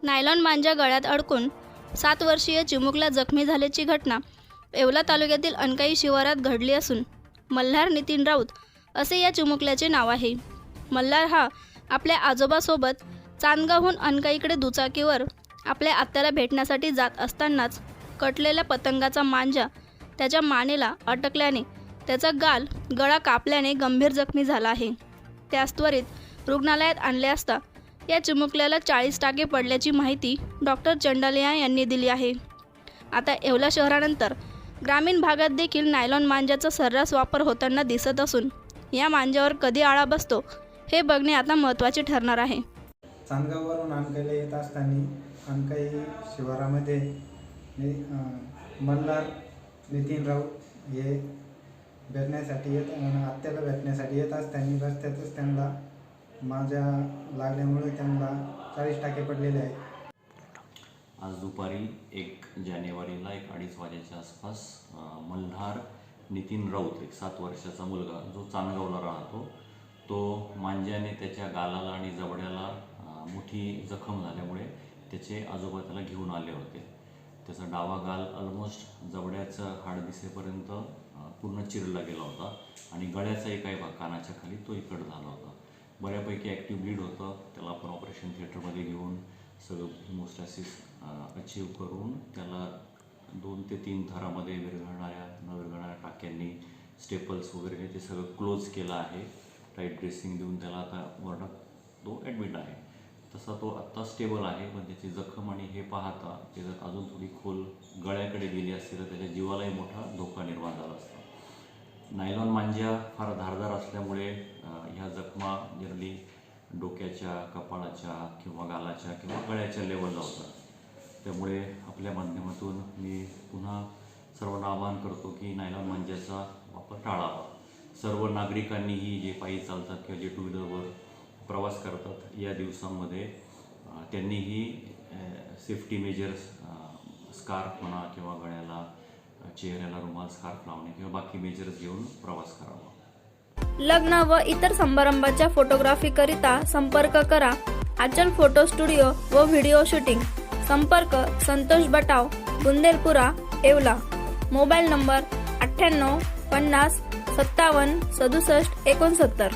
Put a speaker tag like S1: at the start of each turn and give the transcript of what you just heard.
S1: Nylon मांजा गळ्यात अडकून 7 वर्षीय चिमुकला जखमी झाल्याची घटना येवला तालुक्यातील अनकाई शिवारात घडली असून मल्हार नितीन राऊत असे या चिमुकल्याचे नाव आहे। मल्हार हा आपल्या आजोबासोबत चांदगावहून अनकाईकडे दुचाकीवर आपल्या आत्याला भेटण्यासाठी जात असतानाच कटलेल्या पतंगाचा मांजा त्याच्या मानेला अटकल्याने त्याचा गळा कापल्याने गंभीर जखमी झाला आहे। त्यास त्वरित रुग्णालयात आणले असता या चिमुकल्याला 40 टाके पडल्याची माहिती डॉक्टर चंडालिया यांनी दिली आहे। आता येवला शहरानंतर ग्रामीण भागात देखील नायलॉन मांजाचा सर्रास वापर होताना दिसत असून या मांजावर कधी आळा बसतो हे बघणे आता महत्त्वाचे ठरणार आहे।
S2: चांदगाववरून अनकाईला येत असताना अनकाई शिवारामध्ये मल्हार नितीन राऊत हे भेटण्यासाठी आत्याला भेटण्यासाठी येत असताना रस्त्यातच त्यांना मांजा लागल्यामुळे त्यांना 40 टाके पडलेले आहेत।
S3: आज दुपारी 1 जानेवारीला 1:30 वाजेच्या आसपास मल्हार नितीन राऊत एक 7 वर्षाचा मुलगा जो चांदगावला राहतो तो मांज्याने त्याच्या गालाला आणि जबड्याला मोठी जखम झाल्यामुळे त्याचे आजोबा त्याला घेऊन आले होते। त्याचा डावा गाल ऑलमोस्ट जबड्याचं हाड दिसेपर्यंत पूर्ण चिरला गेला होता आणि गळ्याचा एकही भाग कानाच्या खाली तो इकड झाला होता। बऱ्यापैकी ॲक्टिव्ह ब्लीड होतं। त्याला आपण ऑपरेशन थिएटरमध्ये घेऊन सगळं हिमोस्टॅसिस अचीव करून त्याला 2 ते 3 थरामध्ये न विरघळणाऱ्या टाक्यांनी स्टेपल्स वगैरे ते सगळं क्लोज केलं आहे। टाईट ड्रेसिंग देऊन त्याला आता वॉर्डात तो ॲडमिट आहे। तसा तो आत्ता स्टेबल आहे, पण त्याची जखम आणि हे पाहता ते जर अजून थोडी खोल गळ्याकडे गेली असती तर त्याच्या जीवालाही मोठा धोका निर्माण झाला असता। नायलॉन मांजा फार धारदार असल्यामुळे ह्या जखमा जनरली डोक्याच्या, कपाळाच्या किंवा गालाच्या किंवा गळ्याच्या लेवलला होतात। त्यामुळे आपल्या माध्यमातून मी पुन्हा सर्वांना आवाहन करतो की नायलॉन मांजाचा वापर टाळावा। सर्व नागरिकांनीही जे पायी चालतात किंवा जे 2 व्हीलरवर प्रवास करतात या दिवसांमध्ये त्यांनीही सेफ्टी मेजर्स स्कार्फ म्हणा किंवा गळ्याला चेहऱ्याला रुमाल स्कार्फ लावणे किंवा बाकी मेजर्स घेऊन प्रवास करावा।
S1: लग्न व इतर समारंभाच्या फोटोग्राफी करिता संपर्क करा आचल फोटो स्टुडिओ व व्हिडिओ शूटिंग। संपर्क संतोष बटाव, बुंदेलपुरा, येवला। Mobile number 98 50 57 67 69।